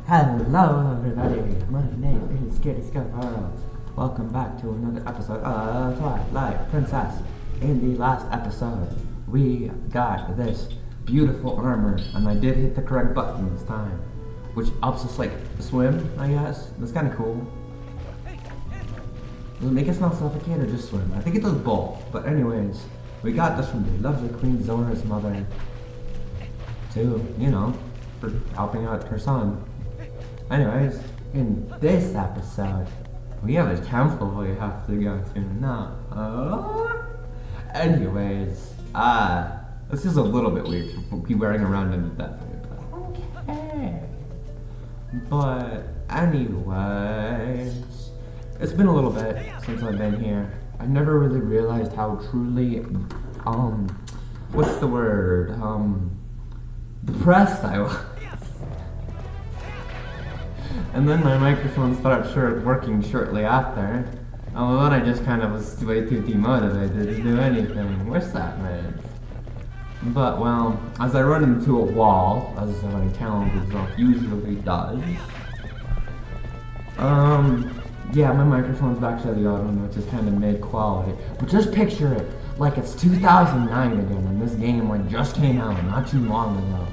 Hello everybody, my name is Kitty Scarborough. Welcome back to another episode of Twilight Princess. In the last episode, we got this beautiful armor, and I did hit the correct button this time, which helps us like swim, I guess. That's kind of cool. Does it make us not suffocate or just swim? I think it does both, but anyways, we got this from the lovely Queen Zora's mother to, for helping out her son. Anyways, in this episode, we have a temple we have to go to now. Anyways, this is a little bit weird to be wearing around in the desert, but okay. But anyways, it's been a little bit since I've been here. I never really realized how truly, what's the word, depressed I was. And then my microphone started working shortly after. And then I just kind of was way too demotivated to do anything. Where's that, man? But, well, as I run into a wall, as my talented self usually does, yeah, my microphone's back to the other one, which is kind of mid-quality. But just picture it like it's 2009 again, and this game like just came out not too long ago.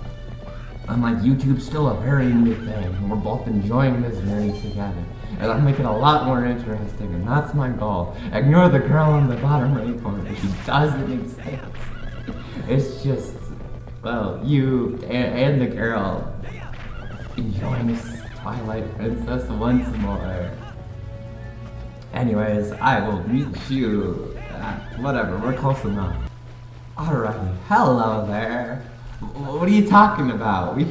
And like YouTube's still a very new thing, and we're both enjoying this journey together. And I'll make it a lot more interesting, and that's my goal. Ignore the girl on the bottom right corner, she doesn't exist. It's just, well, you and the girl enjoying Twilight Princess once more. Anyways, I will meet you at whatever, we're close enough. Alrighty, hello there. What are you talking about? We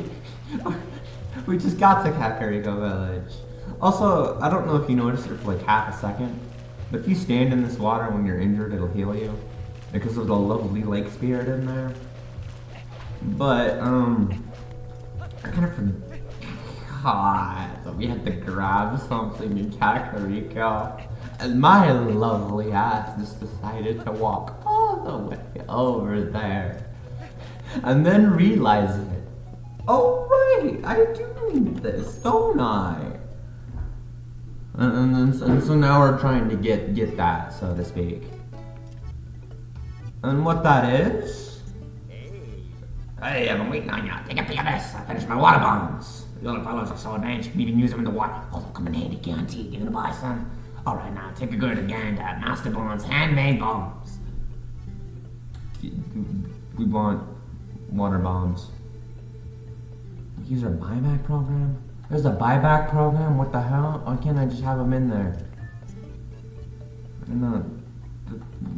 just got to Kakariko Village. Also, I don't know if you noticed it for like half a second, but if you stand in this water when you're injured, it'll heal you because of the lovely lake spirit in there. But I kind of forgot that we had to grab something in Kakariko, and my lovely ass just decided to walk all the way over there. And then realize it. Oh right, I do need this, don't I? And so now we're trying to get that, so to speak. And what that is? Hey, I've been waiting on you. Take a peek at this. I finished my water bombs. The other fellows are so advanced you can even use them in the water. Oh, they'll come in handy, guaranteed. You gonna buy some? Alright, now take a good gander at Master Bond's handmade bombs. We want water bombs. Use our buyback program? There's a buyback program? What the hell? Why can't I just have them in there?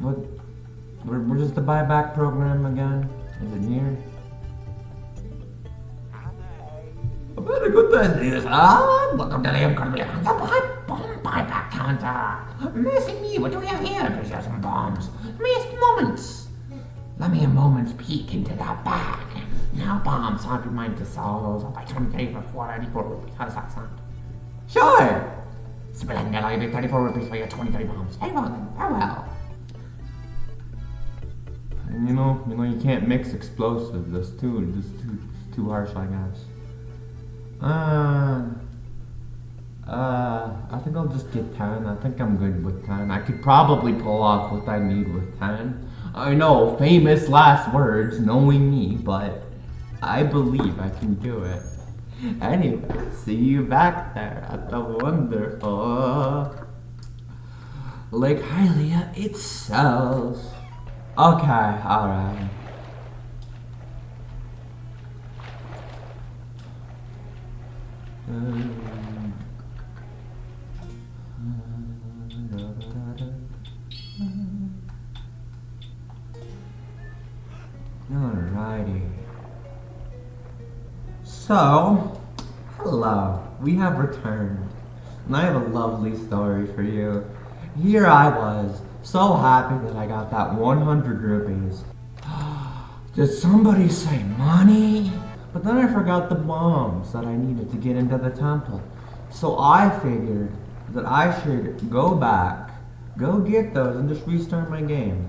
What? We're just the buyback program again? Is it here? I better go to this. Welcome to the incredibly bomb buyback counter. Mercy me, what do we have here? Precious some bombs. Missed moments. Let me a moment's peek into that bag. Now bombs, I'd be minded to sell those up by 23 for 484 rupees. How does that sound? Sure! Splendid, I'll give you 34 rupees for your 23 bombs. Hey, well then, farewell. And you know, you can't mix explosives. That's too harsh, I guess. I think I'll just get 10. I think I'm good with 10. I could probably pull off what I need with 10. I know, famous last words, knowing me, but I believe I can do it. Anyway, see you back there at the wonderful Lake Hylia itself. Okay, alright. Alrighty. So, hello. We have returned. And I have a lovely story for you. Here I was, so happy that I got that 100 rupees. Did somebody say money? But then I forgot the bombs that I needed to get into the temple. So I figured that I should go back, go get those, and just restart my game.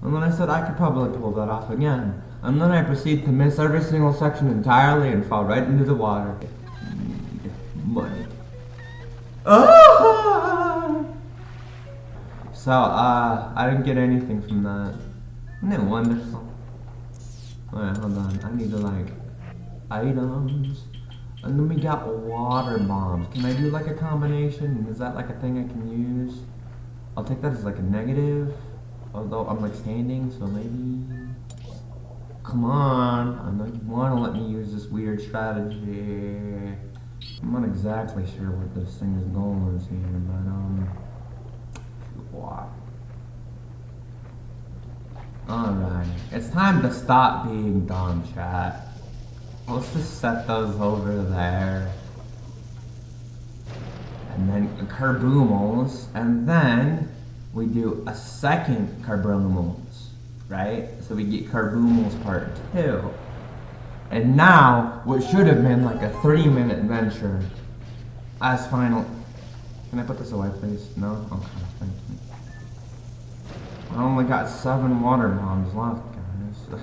And then I said I could probably pull that off again. And then I proceed to miss every single section entirely and fall right into the water. money. Ah! So, I didn't get anything from that. Isn't it wonderful? Alright, hold on. I need to, like, items. And then we got water bombs. Can I do, like, a combination? Is that, like, a thing I can use? I'll take that as, like, a negative. Although I'm, like, standing, so maybe... Come on. I know you want to let me use this weird strategy. I'm not exactly sure what this thing's goal is here, but, what? Alright, it's time to stop being dumb, chat. Let's just set those over there. And then carboomals, and then we do a second carboomals, right? So we get carboomals part 2. And now, what should have been like a 3-minute adventure as final... Can I put this away, please? No? Okay, thank you. I only got 7 water bombs left, guys.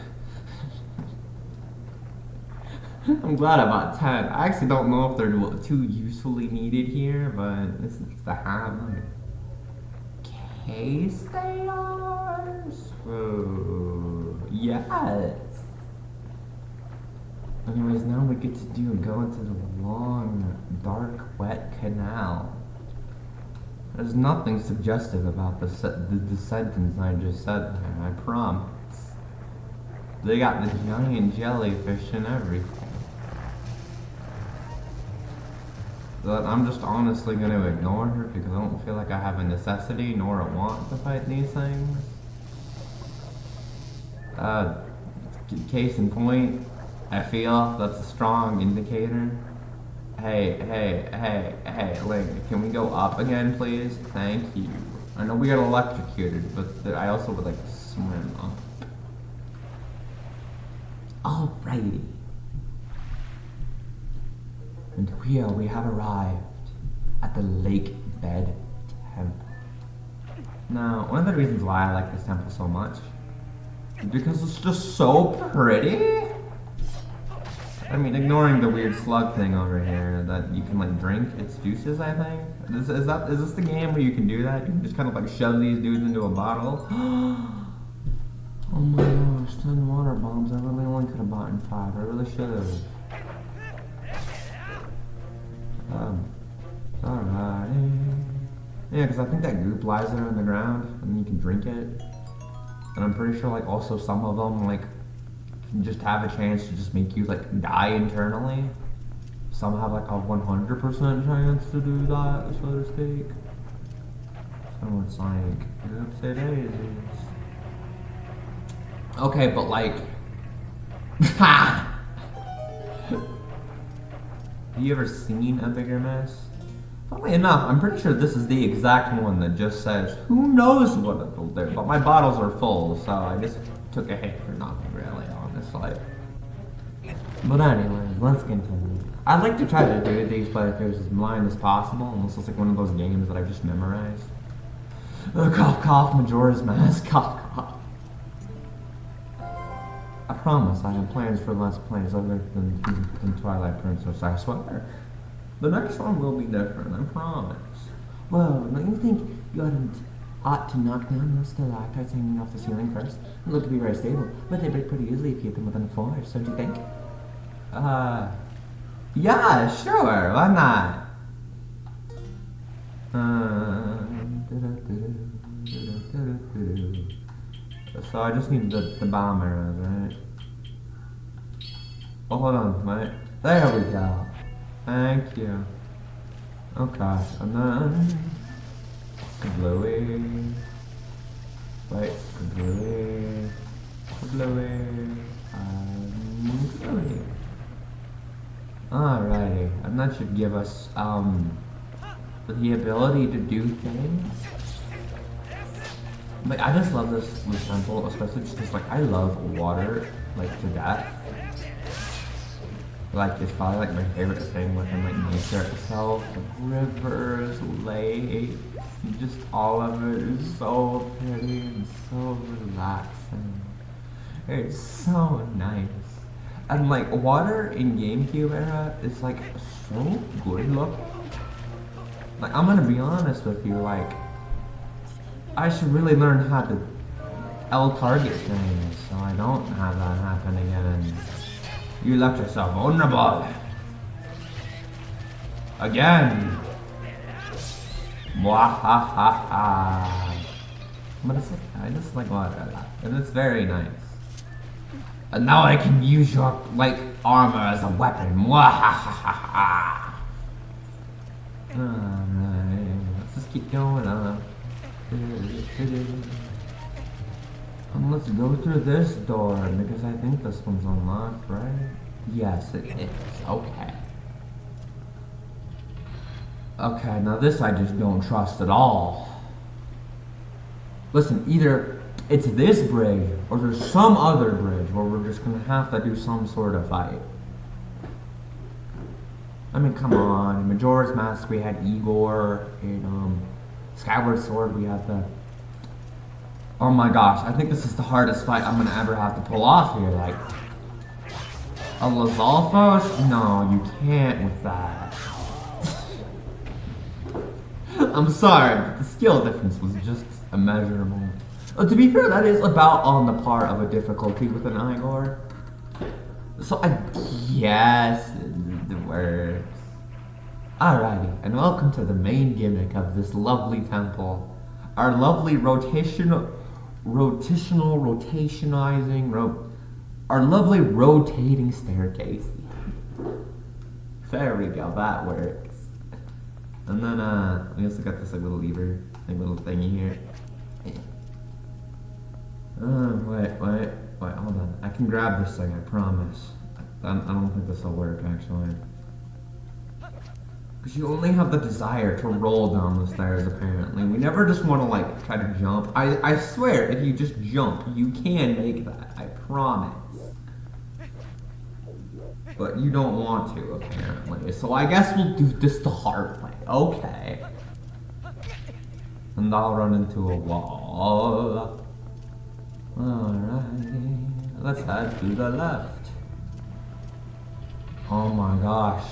I'm glad I bought 10. I actually don't know if they're too usefully needed here, but it's nice to have them. In case they are. So, yes. Anyways, now we get to go into the long, dark, wet canal. There's nothing suggestive about the sentence I just said there, I promise. They got the giant jellyfish and everything. But I'm just honestly going to ignore her because I don't feel like I have a necessity nor a want to fight these things. Case in point, I feel that's a strong indicator. Hey, Link, can we go up again, please? Thank you. I know we got electrocuted, but I also would like to swim up. Alrighty. And here we have arrived at the Lake Bed Temple. Now, one of the reasons why I like this temple so much is because it's just so pretty. I mean, ignoring the weird slug thing over here that you can like drink its juices, I think. Is this the game where you can do that? You can just kind of like shove these dudes into a bottle. Oh my gosh, 10 water bombs. I really only could have bought 5. I really should have. Alrighty. Yeah, because I think that goop lies there on the ground and you can drink it. And I'm pretty sure like also some of them like just have a chance to just make you like die internally. Some have like a 100% chance to do that, so to speak. So it's like, oopsie daisies. Okay, but like, have you ever seen a bigger mess? Funnily enough, I'm pretty sure this is the exact one that just says, who knows what it'll do, but my bottles are full, so I just took a hit for nothing really, honestly. But anyways, let's continue. I'd like to try to do these playthroughs as blind as possible, unless it's like one of those games that I've just memorized. Cough, cough, Majora's Mask, cough, cough. I promise I have plans for less plays other than Twilight Princess, I swear. The next one will be different, I promise. Whoa, don't you think you ought to knock down those stalactites hanging off the ceiling first? They look to be very stable, but they break pretty easily if you hit them with a force, don't you think? Yeah, sure, why not? So I just need the bomb arrows, right? Oh, hold on, wait. There we go. Thank you. Okay, and then... Kablooey. Wait, kablooey. Kablooey. Kablooey. Alrighty, and that should give us, the ability to do things. Like, I just love this temple, especially just because, like, I love water, like, to death. Like, it's probably, like, my favorite thing within, like, nature itself. Like, rivers, lakes, just all of it is so pretty and so relaxing. It's so nice. And like water in GameCube era is like so good looking. Like I'm gonna be honest with you, like I should really learn how to L target things so I don't have that happen again. You left yourself vulnerable. Again. Mwahaha. But it's like, I just like water a lot. And it's very nice. And now I can use your, like, armor as a weapon. Mwahaha. Alright, let's just keep going up. And let's go through this door, because I think this one's unlocked, right? Yes, it is. Okay. Okay, now this I just don't trust at all. Listen, either it's this bridge, or there's some other bridge where we're just gonna have to do some sort of fight. I mean, come on. In Majora's Mask we had Igor. In Skyward Sword we had the... Oh my gosh, I think this is the hardest fight I'm gonna ever have to pull off here. Like, a Lizalfos? No, you can't with that. I'm sorry, but the skill difference was just immeasurable. To be fair, that is about on the par of a difficulty with an Igor. So I guess it works. Alrighty, and welcome to the main gimmick of this lovely temple. Our lovely our lovely rotating staircase. There we go, that works. And then we also got this like little lever, like little thingy here. Wait, hold on. I can grab this thing, I promise. I don't think this will work actually. Because you only have the desire to roll down the stairs apparently. We never just want to like try to jump. I swear, if you just jump, you can make that. I promise. But you don't want to, apparently. So I guess we'll do this the hard way. Okay. And I'll run into a wall. Alright. Let's head to the left. Oh my gosh.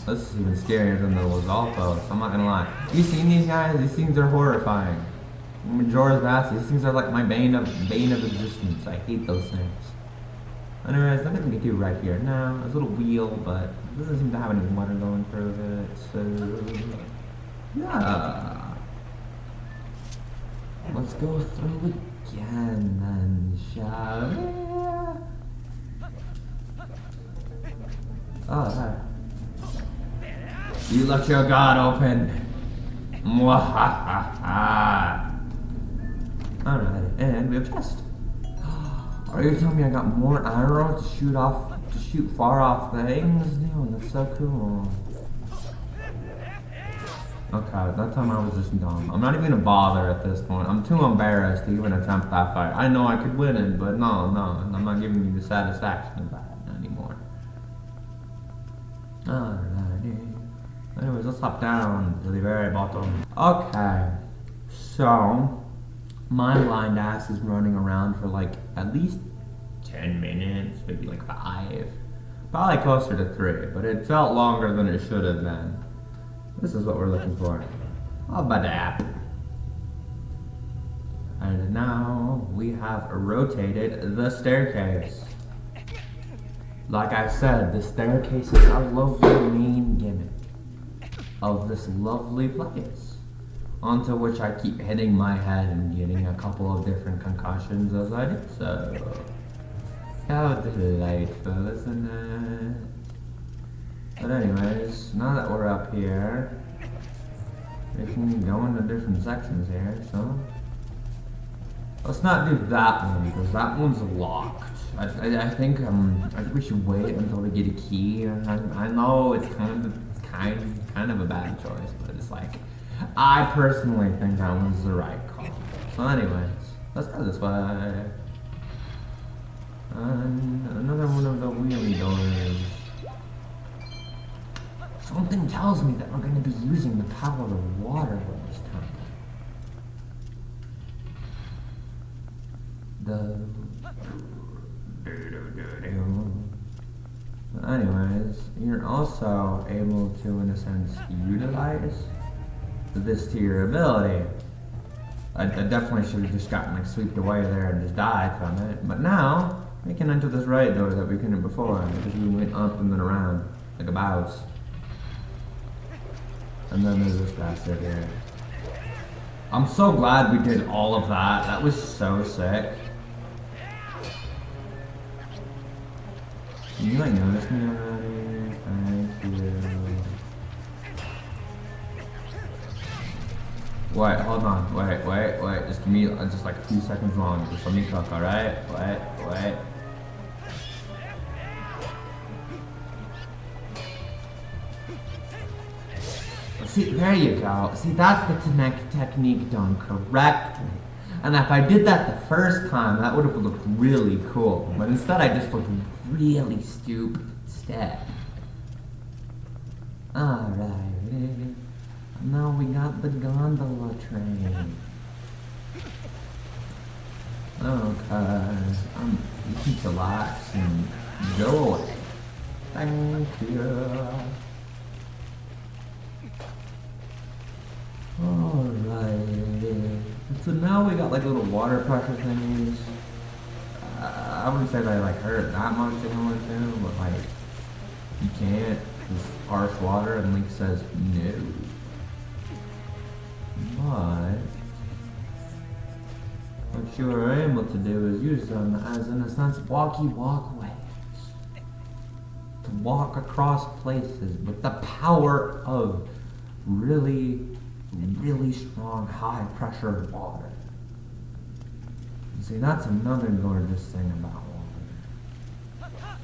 This is even scarier than the Lizalfos. I'm not gonna lie. You seen these guys? These things are horrifying. Majora's Mask, these things are like my bane of existence. I hate those things. Anyways, nothing we can do right here. No, there's a little wheel, but it doesn't seem to have any water going through it, so... Yeah. Let's go through again, then, shall we? Oh, there. You left your guard open. Mwahaha. Alright, and we have chest. Are you telling me I got more arrows to shoot far off things? Damn, that's so cool. Okay, that time I was just dumb. I'm not even gonna bother at this point. I'm too embarrassed to even attempt that fight. I know I could win it, but no, I'm not giving you the satisfaction of that anymore. Alrighty. Anyways, let's hop down to the very bottom. Okay, so my blind ass is running around for like at least 10 minutes, maybe like 5. Probably closer to 3, but it felt longer than it should have been. This is what we're looking for. Oh, badap. And now we have rotated the staircase. Like I said, the staircase is our lovely main gimmick of this lovely place, onto which I keep hitting my head and getting a couple of different concussions as I do so. How delightful, isn't it? But anyways, now that we're up here, we can go into different sections here, so... Let's not do that one, because that one's locked. I think we should wait until we get a key. I know it's kind of a bad choice, but it's like, I personally think that one's the right call. So anyways, let's go this way. And another one of the wheelie doors. Something tells me that we're going to be using the power of water this time. Anyways, you're also able to, in a sense, utilize this to your ability. I definitely should have just gotten like swept away there and just died from it. But now, we can enter this right door that we couldn't before because we went up and then around like a mouse. And then there's this bastard here. I'm so glad we did all of that. That was so sick. You like notice me already? Thank you. Wait, hold on. Wait. Just give me just like a few seconds long. Just let me cook, alright? Wait. See, there you go. See, that's the technique done correctly. And if I did that the first time, that would have looked really cool. But instead, I just looked really stupid instead. Alright. Now we got the gondola train. Okay. You can relax and go away. Thank you. Alright. So now we got like little water pressure thingies. I wouldn't say they like hurt that much to go into, but like you can't. It's harsh water, and Link says no. But what you are able to do is use them as, in a sense, walkways. To walk across places with the power of really strong, high pressure water. See, that's another gorgeous thing about water.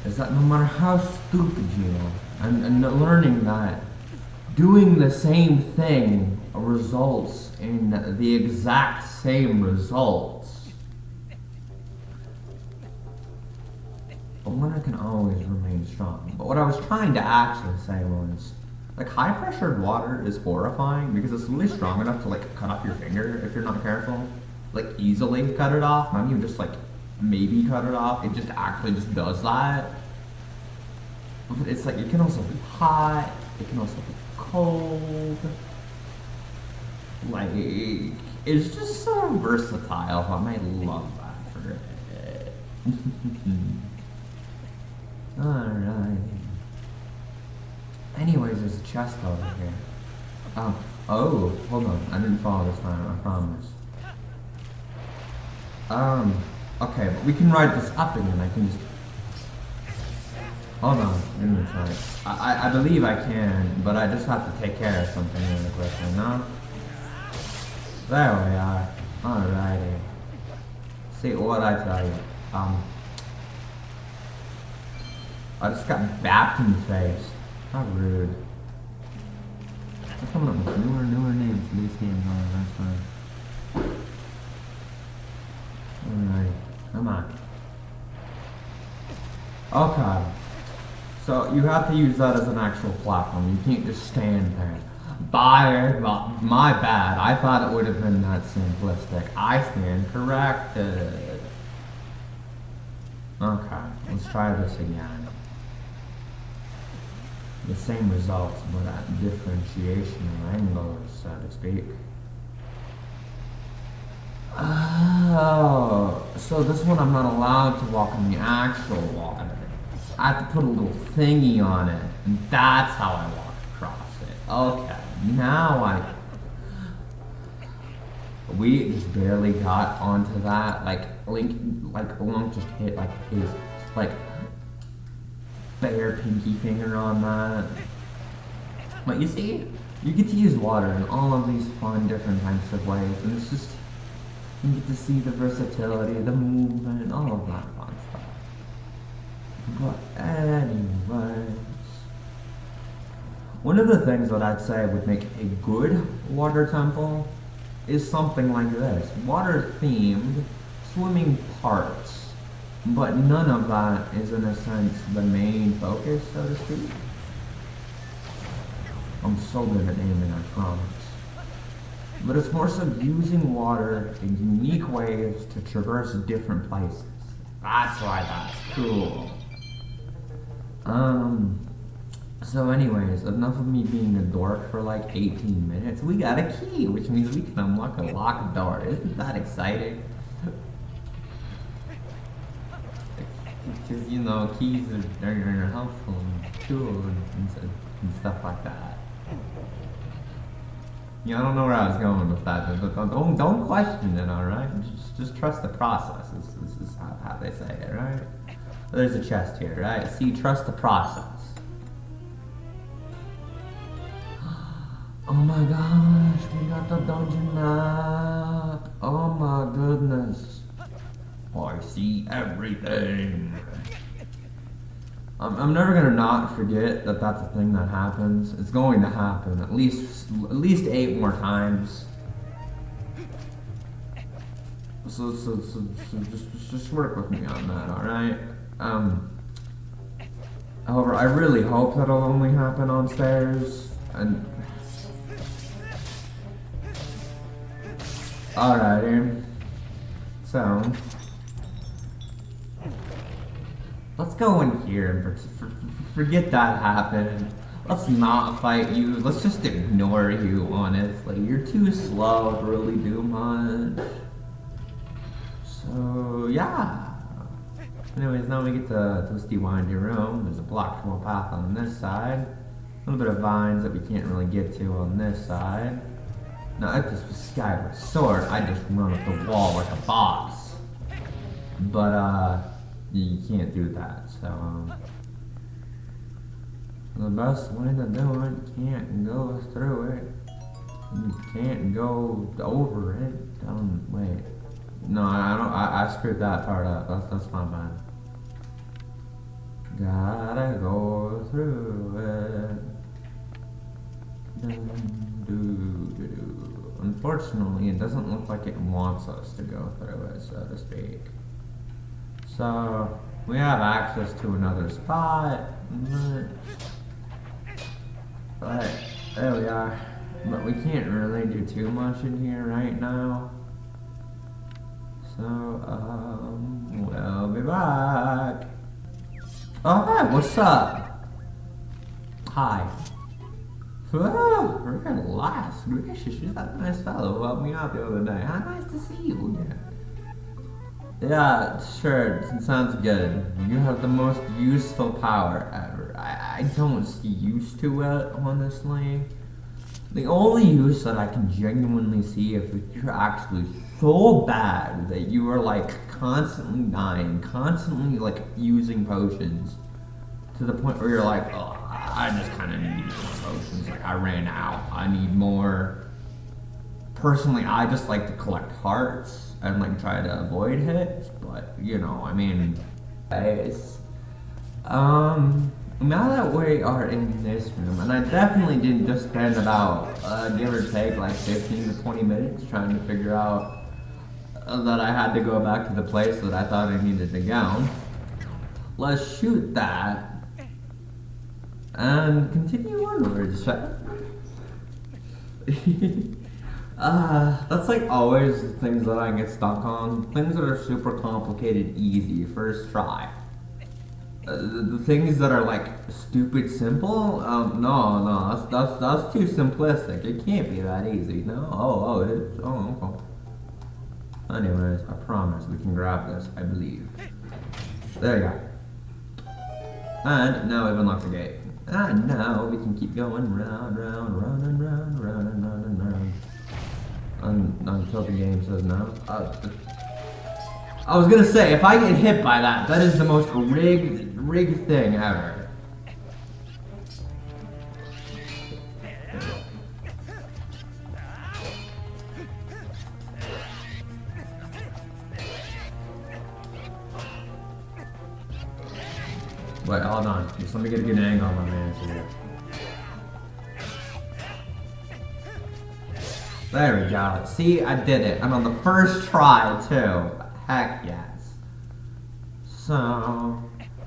Is that no matter how stupid you are, and learning that doing the same thing results in the exact same results, the winner can always remain strong. But what I was trying to actually say was, like, high pressured water is horrifying because it's really strong enough to like cut off your finger if you're not careful. Like easily cut it off, not even just like maybe cut it off, it just actually just does that. But it's like, it can also be hot, it can also be cold. Like, it's just so versatile, and I love that for it. Alright. Anyways, there's a chest over here. Oh, hold on. I didn't fall this time, I promise. Okay, but we can ride this up again. I can just... Hold on, let me try it. I believe I can, but I just have to take care of something really quickly, no? There we are. Alrighty. See what I tell you. I just got bapped in the face. How rude. I'm coming up with newer names for these games, that's fine. Alright, come on. Okay. So you have to use that as an actual platform. You can't just stand there. My bad. I thought it would have been that simplistic. I stand corrected. Okay, let's try this again. The same results, but at differentiation of angles, so to speak. Oh, so this one I'm not allowed to walk in the actual water. I have to put a little thingy on it, and that's how I walk across it. Okay, now we just barely got onto that. Like Link just hit like his bare pinky finger on that. But you see, you get to use water in all of these fun different types of ways, and it's just, you get to see the versatility, the movement, and all of that fun stuff. But anyways, one of the things that I'd say would make a good water temple is something like this. Water themed swimming parts. But none of that is, in a sense, the main focus, so to speak. I'm so good at naming, I promise. But it's more so using water in unique ways to traverse different places. That's why that's cool. So anyways, enough of me being a dork for like 18 minutes. We got a key, which means we can unlock a locked door. Isn't that exciting? Because, you know, keys are helpful and cool and stuff like that. Yeah, I don't know where I was going with that, but don't question it, alright? Just trust the process, this is how they say it, right? There's a chest here, right? See, trust the process. Oh my gosh, we got the dungeon map. Oh my goodness. I see everything. I'm never gonna not forget that that's a thing that happens. It's going to happen at least 8 more times. So just work with me on that, alright? However, I really hope that'll only happen on stairs. And alrighty. So let's go in here and forget that happened. Let's not fight you. Let's just ignore you, honestly. You're too slow to really do much. So, yeah. Anyways, now we get to Twisty Windy Room. There's a blocked wall path on this side. A little bit of vines that we can't really get to on this side. Now, if this was Skyward Sword, I'd just run up the wall like a boss. But, you can't do that, so the best way to do it, you can't go through it. You can't go over it. Wait. No, I screwed that part up. That's my bad. Gotta go through it. Unfortunately, it doesn't look like it wants us to go through it, so to speak. So, we have access to another spot, but there we are. But we can't really do too much in here right now. So, we'll be back. Oh, hi, what's up? Hi. Oh, relax, gracious, you're that nice fellow who helped me out the other day. How nice to see you again. Yeah, sure, it sounds good. You have the most useful power ever. I don't see use to it, honestly. The only use that I can genuinely see if you're actually so bad that you are like constantly dying, constantly like using potions to the point where you're like, oh, I just kind of need more potions. Like I ran out, I need more. Personally, I just like to collect hearts and like try to avoid hits, but you know, I mean, guys, now that we are in this room, and I definitely didn't just spend about, give or take, like 15 to 20 minutes trying to figure out that I had to go back to the place that I thought I needed to go. Let's shoot that and continue onwards, shall we? That's like always the things that I get stuck on. Things that are super complicated, easy, first try. The things that are like stupid simple, no, that's too simplistic. It can't be that easy. No, it is. Oh, okay. Anyways, I promise we can grab this, I believe. There you go. And now we've unlocked the gate. And now we can keep going round and round. Until the game says no. I was gonna say, if I get hit by that, that is the most rigged thing ever. Wait, hold on. Just let me get a good angle on my man's here. There we go. See, I did it. I'm on the first try, too. Heck yes. So,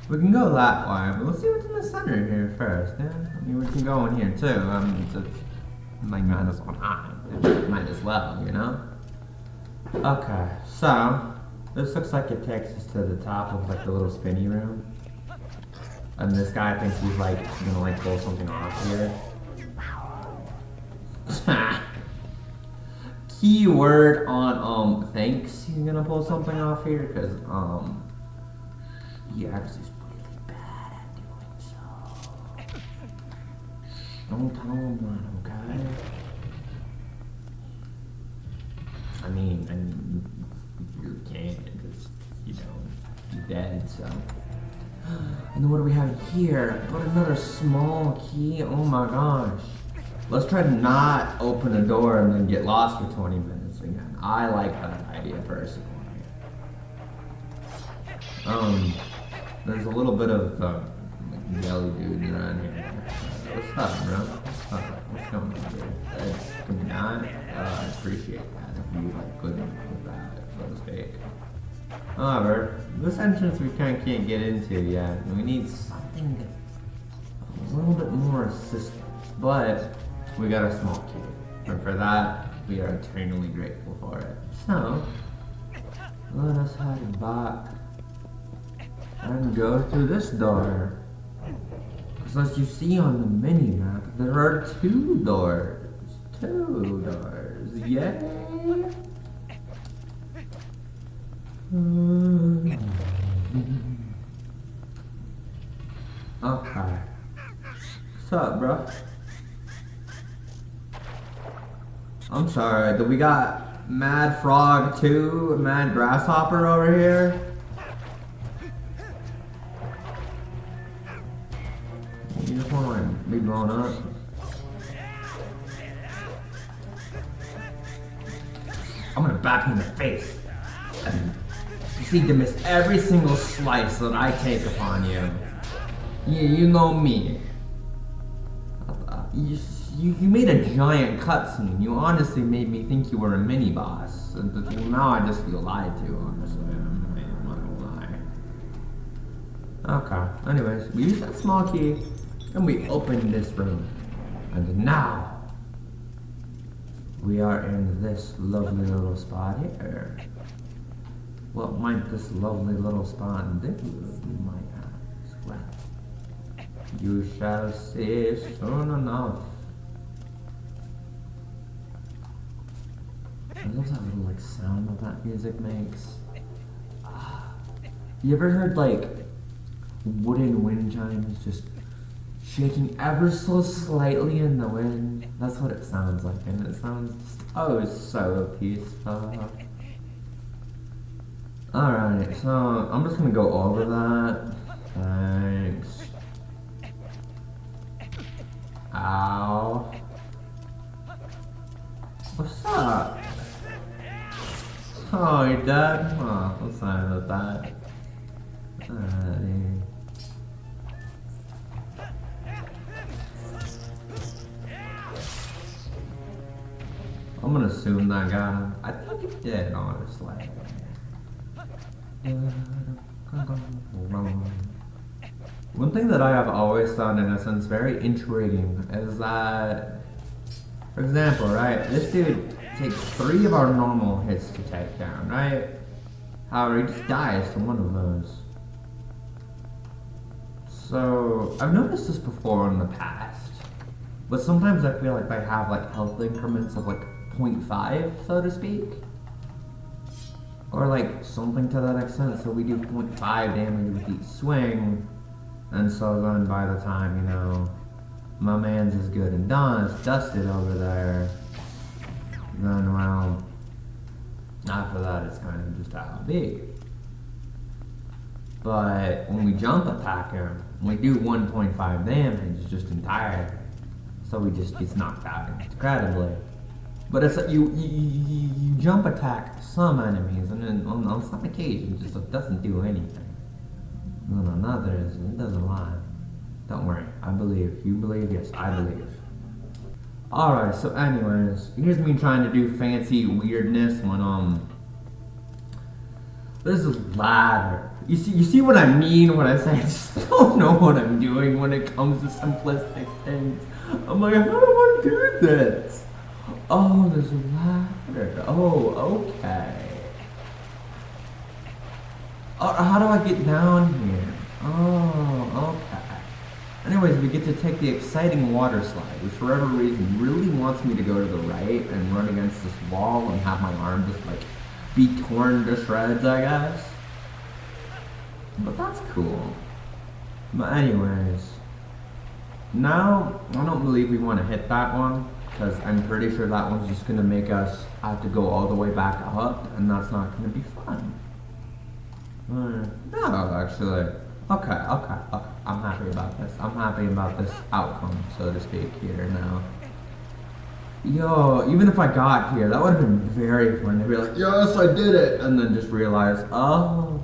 we can go that way, but let's see what's in the center here first. Yeah? I mean, we can go in here, too. Like, might as well not. Might as well, you know? Okay, so, this looks like it takes us to the top of, like, the little spinny room. And this guy thinks he's like gonna like pull something off here. Keyword on thinks he's gonna pull something off here because he actually is really bad at doing so. Don't tell him that, okay? I mean you can't because you know you're dead, so. And then what do we have here? But another small key. Oh my gosh. Let's try to not open a door and then get lost for 20 minutes again. I like that idea personally. There's a little bit of yellow dude around here. What's up, bro? What's going on, dude? Can we not? I appreciate that if you like couldn't with that, so to speak. However, this entrance we kinda can't get into yet. We need something a little bit more assistance, but we got a small key, and for that, we are eternally grateful for it. So, let us head back and go through this door. Because as you see on the mini-map, there are 2 doors. 2 doors, yay! Okay. What's up, bro? I'm sorry, do we got Mad Frog 2, Mad Grasshopper over here? You just wanna like, be blown up? I'm gonna bat you in the face. And you seem to miss every single slice that I take upon you. You know me. You made a giant cutscene. You honestly made me think you were a mini boss. And now I just feel lied to, honestly. I'm not gonna lie. Okay. Anyways, we use that small key and we open this room. And now we are in this lovely little spot here. What might this lovely little spot do, you might ask? Well, you shall see soon enough. I love that little like sound that music makes. You ever heard like wooden wind chimes just shaking ever so slightly in the wind? That's what it sounds like, and it sounds just, oh, so peaceful. Alright, so I'm just gonna go over that. Thanks. Ow. What's up? Oh, you're dead? Oh, I'm sorry about that. Alrighty. I'm gonna assume that got him. I think he did, honestly. One thing that I have always found, in a sense, very intriguing is that, for example, right, this dude takes 3 of our normal hits to take down, right? However, he just dies to one of those. So, I've noticed this before in the past, but sometimes I feel like they have like health increments of like 0.5, so to speak. Or like something to that extent, so we do 0.5 damage with each swing, and so then by the time, you know, my man's is good and done, it's dusted over there, then well, after that it's kind of just how it be. But when we jump attack him, we do 1.5 damage just entirely, so he just gets knocked out incredibly. But it's you jump attack some enemies, and then on some occasions it doesn't do anything. And on others, it doesn't lie. Don't worry, I believe. You believe? Yes, I believe. Alright, so anyways, here's me trying to do fancy weirdness when there's a ladder. You see what I mean when I say I just don't know what I'm doing when it comes to simplistic things. I'm like, how do I want to do this? Oh, there's a ladder. Oh, okay. How do I get down here? Oh, okay. Anyways, we get to take the exciting water slide, which for whatever reason really wants me to go to the right and run against this wall and have my arm just like be torn to shreds, I guess. But that's cool. But anyways, now I don't believe we want to hit that one, because I'm pretty sure that one's just going to make us have to go all the way back up, and that's not going to be fun. No, actually. Okay. I'm happy about this. I'm happy about this outcome, so to speak, here now. Yo, even if I got here, that would have been very fun to be like, yes, I did it! And then just realize, oh.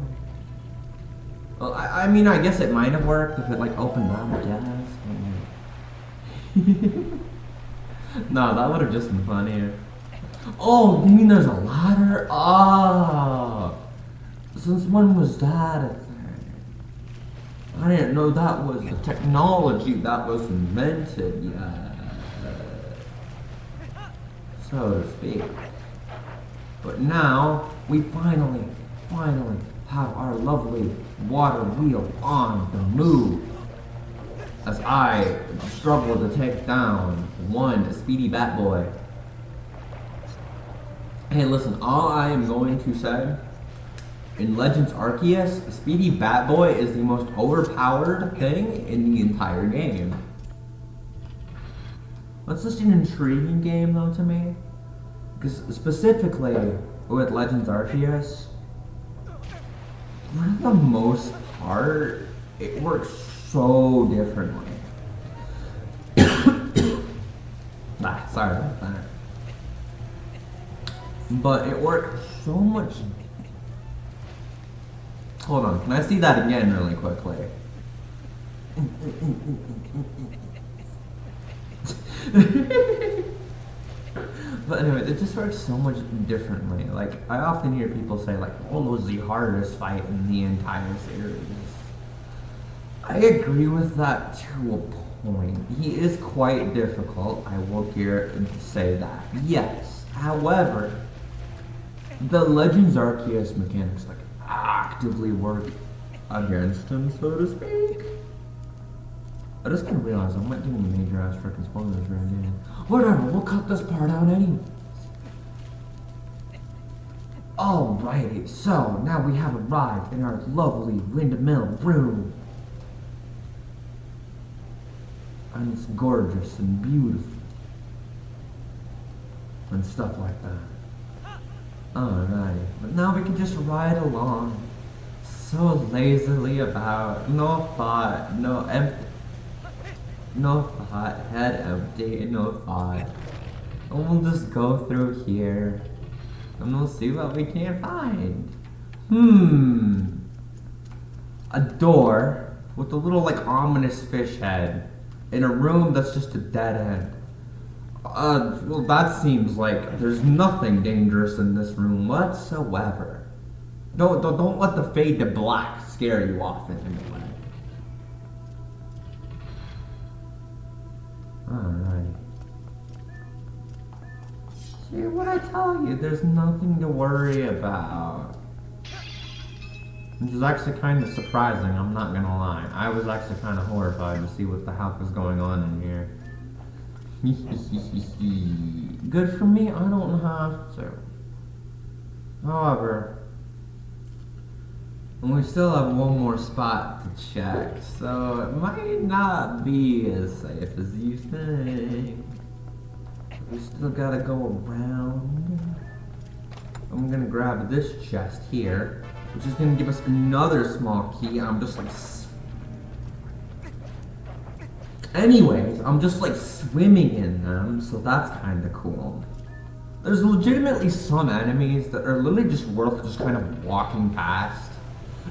Well, I mean, I guess it might have worked if it, like, opened up, I guess. No, that would have just been funnier. Oh, you mean there's a ladder? Oh. Since when was that a thing? I didn't know that was the technology that was invented yet, so to speak. But now, we finally have our lovely water wheel on the move. As I struggle to take down one speedy bat boy. Hey, listen, all I am going to say, in Legends Arceus, Speedy Batboy is the most overpowered thing in the entire game. That's just an intriguing game, though, to me. Because specifically with Legends Arceus, for the most part, it works so differently. Sorry about that. But it works so much. Hold on, can I see that again really quickly? But anyway, it just works so much differently. Like, I often hear people say, like, oh, was the hardest fight in the entire series. I agree with that to a point. He is quite difficult, I will say that. Yes, however, the Legends Arceus mechanics, like, actively work against him, so to speak. I just kind of realized I'm not doing the major ass freaking spoilers right now. Whatever, we'll cut this part out anyways. Alrighty, so now we have arrived in our lovely windmill room. And it's gorgeous and beautiful. And stuff like that. Alright, but now we can just ride along so lazily about, no thought, no thought, head empty, no thought. And we'll just go through here, and we'll see what we can find. A door with a little, like, ominous fish head in a room that's just a dead end. Well, that seems like there's nothing dangerous in this room whatsoever. Don't let the fade to black scare you off in any way. Alright. See what I tell you, there's nothing to worry about. Which is actually kind of surprising, I'm not gonna lie. I was actually kind of horrified to see what the heck was going on in here. Good for me, I don't have to. However, and we still have one more spot to check, so it might not be as safe as you think. We still gotta go around. I'm gonna grab this chest here, which is gonna give us another small key. I'm just like anyways, I'm just like swimming in them, so that's kinda cool. There's legitimately some enemies that are literally just worth just kind of walking past.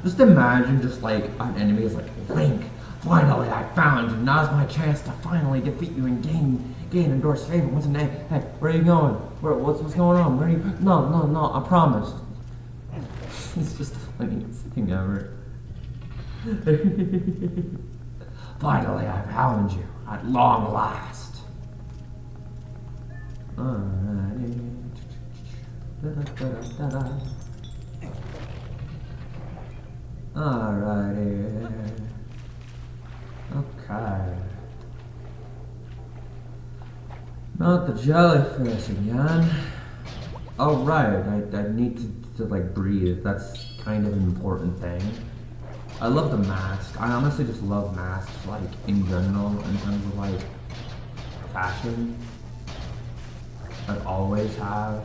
Just imagine just like an enemy is like, Link, finally I found you. Now's my chance to finally defeat you and gain Endor's favor. What's the name? Hey, where are you going? What's going on? Where are you? No, I promise. It's just the funniest thing ever. Finally, I found you at long last. Alrighty. Alrighty. Okay. Not the jellyfish again. Oh right, I need to like breathe. That's kind of an important thing. I love the mask. I honestly just love masks, like in general, in terms of like fashion. I always have.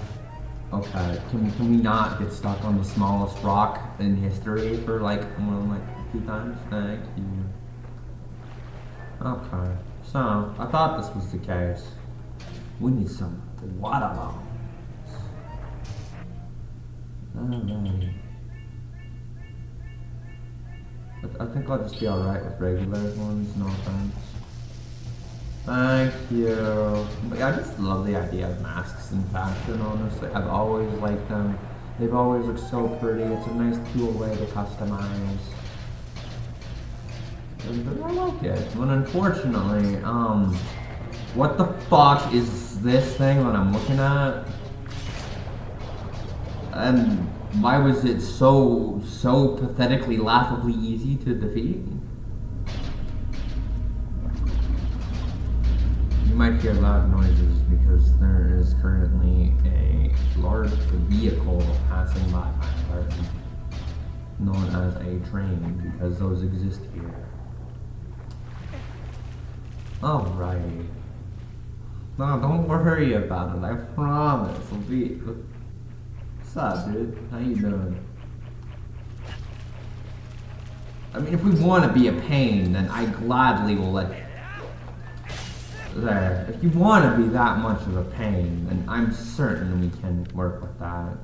Okay, can we not get stuck on the smallest rock in history for like like 2 times? Thank you. Okay, so I thought this was the case. We need some watermelons. Alright. I think I'll just be alright with regular ones, no offense. Thank you. But yeah, I just love the idea of masks in fashion, honestly. I've always liked them. They've always looked so pretty. It's a nice, cool way to customize. And I like it. But unfortunately, what the fuck is this thing that I'm looking at? And why was it so pathetically, laughably easy to defeat? You might hear loud noises because there is currently a large vehicle passing by my apartment, known as a train, because those exist here. Alrighty. No, don't worry about it, I promise. What's up, dude? How you doing? I mean, if we want to be a pain, then I gladly will let... There. If you want to be that much of a pain, then I'm certain we can work with that.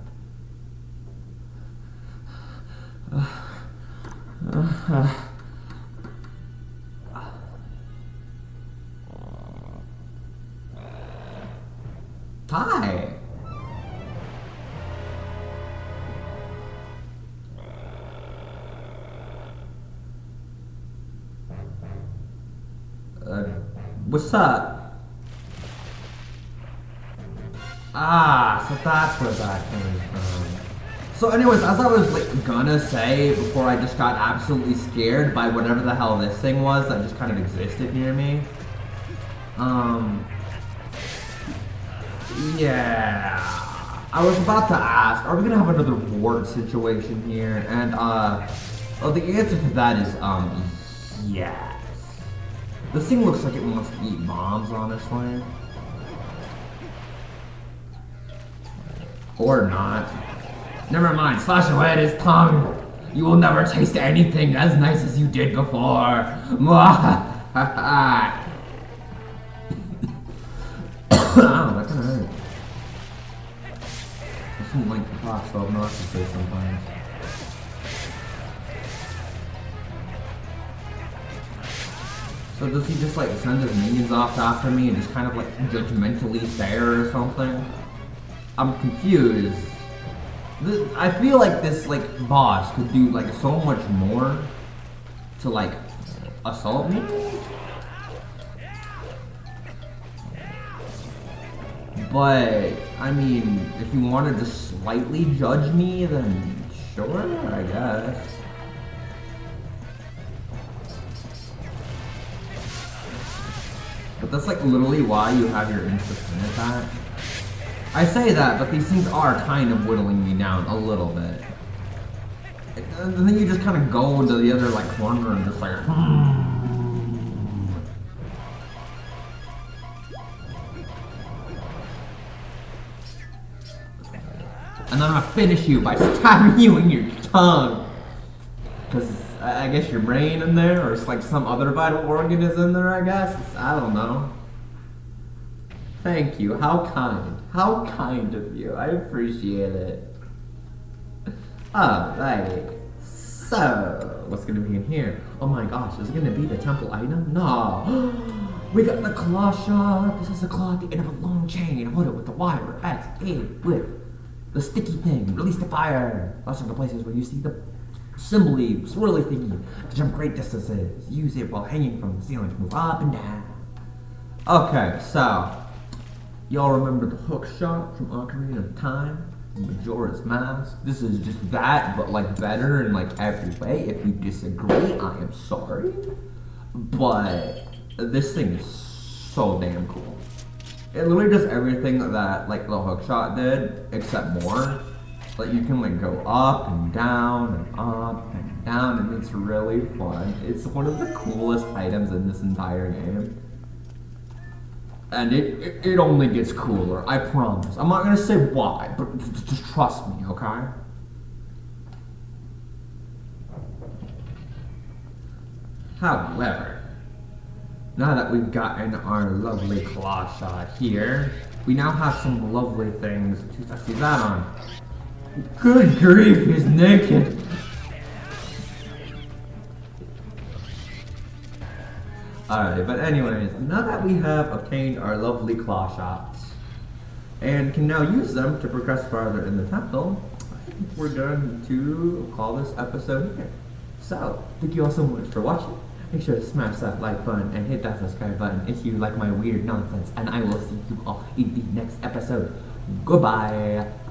Hi. What's up? Ah, so that's where that came from. So anyways, as I was like gonna say before I just got absolutely scared by whatever the hell this thing was that just kind of existed near me. Yeah. I was about to ask, are we gonna have another ward situation here? And well, the answer to that is yes. This thing looks like it wants to eat bombs, honestly. Or not. Never mind, slash away at his tongue. You will never taste anything as nice as you did before. Ow, that kinda hurt. I shouldn't like the clock so obnoxiously sometimes. So does he just like send his minions off after me and just kind of like judgmentally stare or something? I'm confused. I feel like this like boss could do like so much more to like assault me. But I mean, if you wanted to slightly judge me, then sure, I guess. But that's like literally why you have your instant attack. I say that, but these things are kind of whittling me down a little bit. And then you just kind of go into the other like corner and just like, And then I'm gonna finish you by stabbing you in your tongue. Cause I guess your brain in there, or it's like some other vital organ is in there, I guess. I don't know. Thank you. How kind. How kind of you. I appreciate it. Alrighty. So, what's gonna be in here? Oh my gosh, is it gonna be the temple item? No. We got the claw shot. This is the claw at the end of a long chain. Hold it with the wire. X, A, with the sticky thing. Release the fire. Those are the places where you see the symbol-y, swirly thingy to jump great distances. Use it while hanging from the ceiling to move up and down. Okay, so y'all remember the hook shot from Ocarina of Time? Majora's Mask. This is just that, but like better in like every way. If you disagree, I am sorry. but this thing is so damn cool. It literally does everything that like the hookshot did, except more. Like you can like go up and down and up and down, and it's really fun. It's one of the coolest items in this entire game. And it only gets cooler, I promise. I'm not gonna say why, but just trust me, okay? However, now that we've gotten our lovely claw shot here, we now have some lovely things to see that on. Good grief, he's naked! Alright, but anyways, now that we have obtained our lovely claw shots, and can now use them to progress farther in the temple, I think we're going to call this episode here. So, thank you all so much for watching. Make sure to smash that like button and hit that subscribe button if you like my weird nonsense, and I will see you all in the next episode. Goodbye!